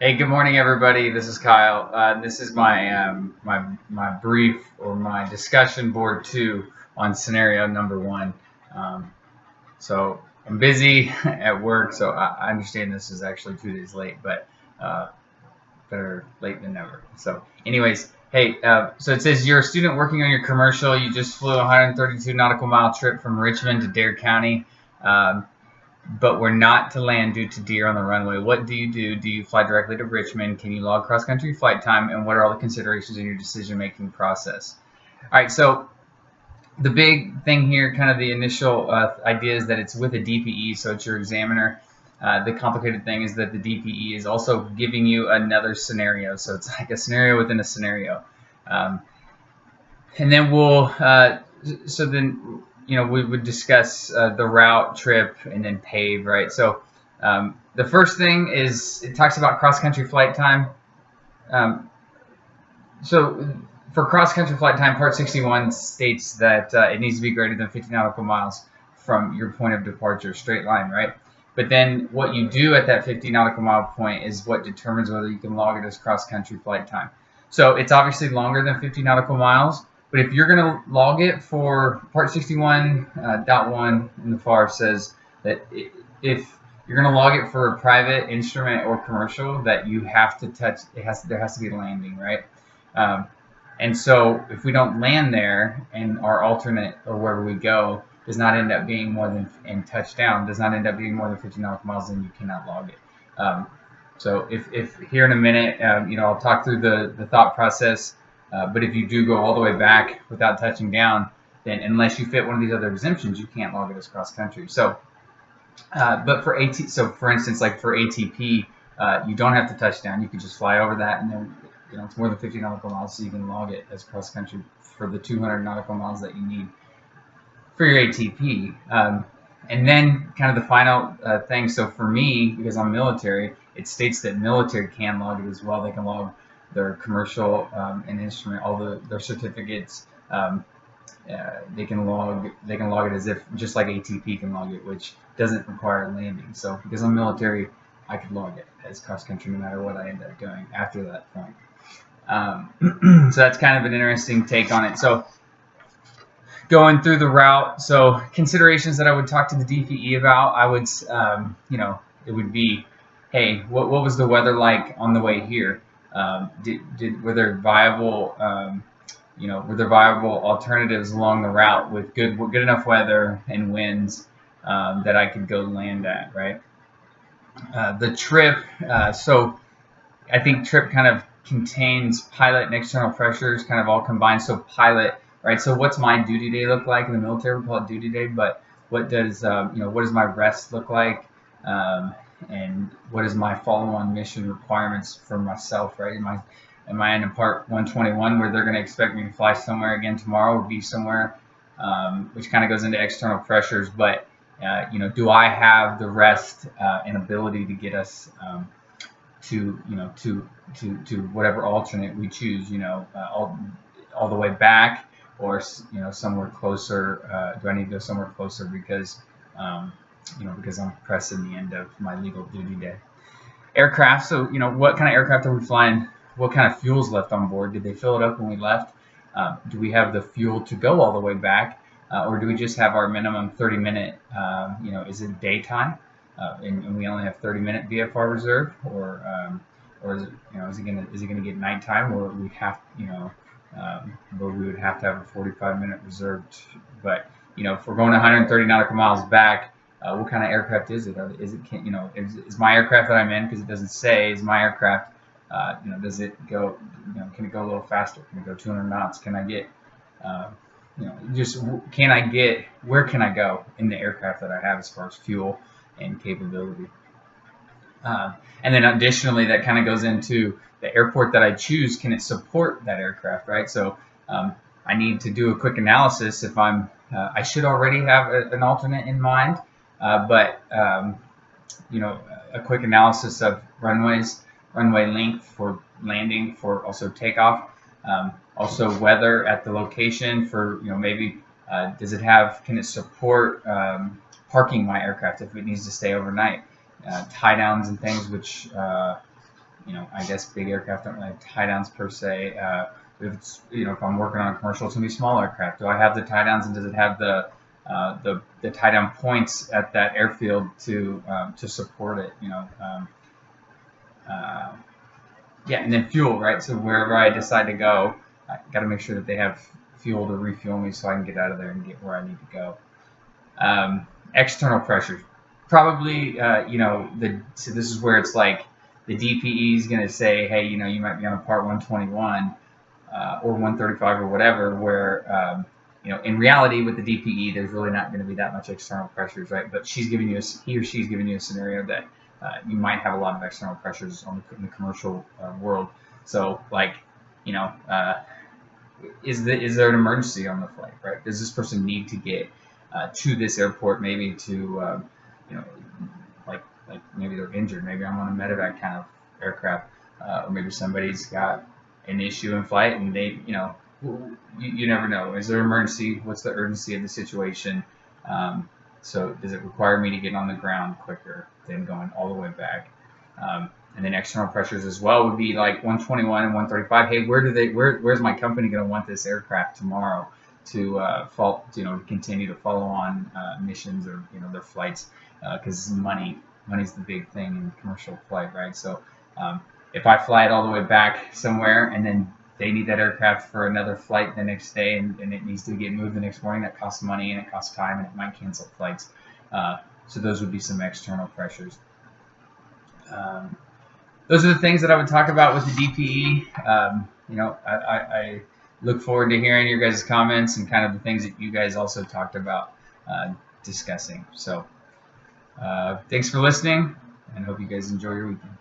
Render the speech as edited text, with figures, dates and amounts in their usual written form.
Hey, good morning, everybody. This is Kyle. This is my brief or my discussion board two on scenario number one. Um, so I'm busy at work, so I understand this is actually 2 days late, but uh, better late than never. So, anyways, hey, so it says you're a student working on your commercial. You just flew a 132 nautical mile trip from Richmond to Dare County. Um, but we're not to land due to deer on the runway. What do you do? Do you fly directly to Richmond? Can you log cross-country flight time? And what are all the considerations in your decision-making process? All right, so the big thing here, kind of the initial idea is that it's with a DPE, so it's your examiner. The complicated thing is that the DPE is also giving you another scenario, so it's like a scenario within a scenario. Um, and then so then we would discuss the route, trip, and then pave, right? So the first thing is it talks about cross-country flight time. Um, so for cross-country flight time, Part 61 states that it needs to be greater than 50 nautical miles from your point of departure, straight line, right? But then what you do at that 50 nautical mile point is what determines whether you can log it as cross-country flight time. So it's obviously longer than 50 nautical miles, but if you're going to log it for Part 61.1 in the FAR says that if you're going to log it for a private instrument or commercial, that you have to touch, there has to be a landing, right? Um, and so if we don't land there and our alternate or wherever we go does not end up being more than, and touchdown does not end up being more than 50 nautical miles, then you cannot log it. So if here in a minute, I'll talk through the thought process. But if you do go all the way back without touching down, then unless you fit one of these other exemptions, you can't log it as cross country. So, but for so for instance, like for ATP, you don't have to touch down. You can just fly over that, and then it's more than 50 nautical miles, so you can log it as cross country for the 200 nautical miles that you need for your ATP. And then kind of the final thing. So for me, because I'm military, it states that military can log it as well. They can log their commercial and instrument, their certificates. They can log it as if just like ATP can log it, which doesn't require landing. So because I'm military, I could log it as cross country no matter what I end up doing after that point. So that's kind of an interesting take on it. So going through the route, so considerations that I would talk to the DPE about, I would, it would be, hey, what was the weather like on the way here? Were there viable alternatives along the route with good enough weather and winds that I could go land at, right? The trip, so I think trip kind of contains pilot and external pressures kind of all combined. So pilot, right? So what's my duty day look like? In the military, we call it duty day, but what does my rest look like? And what is my follow-on mission requirements for myself, right? Am I in a Part 121 where they're going to expect me to fly somewhere again tomorrow or be somewhere, which kind of goes into external pressures. But do I have the rest and ability to get us to whatever alternate we choose? All the way back, or somewhere closer. Do I need to go somewhere closer because because I'm pressing the end of my legal duty day? Aircraft. So what kind of aircraft are we flying? What kind of fuel's left on board? Did they fill it up when we left? Do we have the fuel to go all the way back, or do we just have our minimum 30-minute? Is it daytime, and we only have 30-minute VFR reserve, or is it is it gonna get nighttime, or we have where we would have to have a 45-minute reserved? But if we're going 130 nautical miles back, what kind of aircraft is it? Is my aircraft that I'm in, because it doesn't say, is my aircraft, does it go, can it go a little faster? Can it go 200 knots? Can I get, where can I go in the aircraft that I have as far as fuel and capability? And then additionally, that kind of goes into the airport that I choose. Can it support that aircraft, right? So I need to do a quick analysis if I should already have an alternate in mind, but a quick analysis of runway length for landing, for also takeoff, also weather at the location for maybe can it support parking my aircraft if it needs to stay overnight, tie downs and things, which I guess big aircraft don't really have tie downs per se. If it's, if I'm working on a commercial, it's gonna be small aircraft. Do I have the tie downs, and does it have the tie down points at that airfield to support it? Uh, yeah, and then fuel, right? So wherever I decide to go, I got to make sure that they have fuel to refuel me so I can get out of there and get where I need to go. External pressures, probably, so this is where it's like the DPE is going to say, hey, you might be on a part 121 or 135 or whatever, where, in reality with the DPE, there's really not going to be that much external pressures, right? But he or she's giving you a scenario that you might have a lot of external pressures in the commercial world. So, like, is there an emergency on the flight, right? Does this person need to get to this airport, maybe to, like maybe they're injured, maybe I'm on a medevac kind of aircraft, or maybe somebody's got an issue in flight and they, you never know. Is there an emergency? What's the urgency of the situation? So does it require me to get on the ground quicker than going all the way back? And then external pressures as well would be like 121 and 135. Hey, where's my company going to want this aircraft tomorrow to continue to follow on missions or their flights, because money's the big thing in commercial flight, right? So if I fly it all the way back somewhere and then they need that aircraft for another flight the next day and it needs to get moved the next morning, that costs money and it costs time and it might cancel flights. So those would be some external pressures. Those are the things that I would talk about with the DPE. I look forward to hearing your guys' comments and kind of the things that you guys also talked about discussing. So thanks for listening, and hope you guys enjoy your weekend.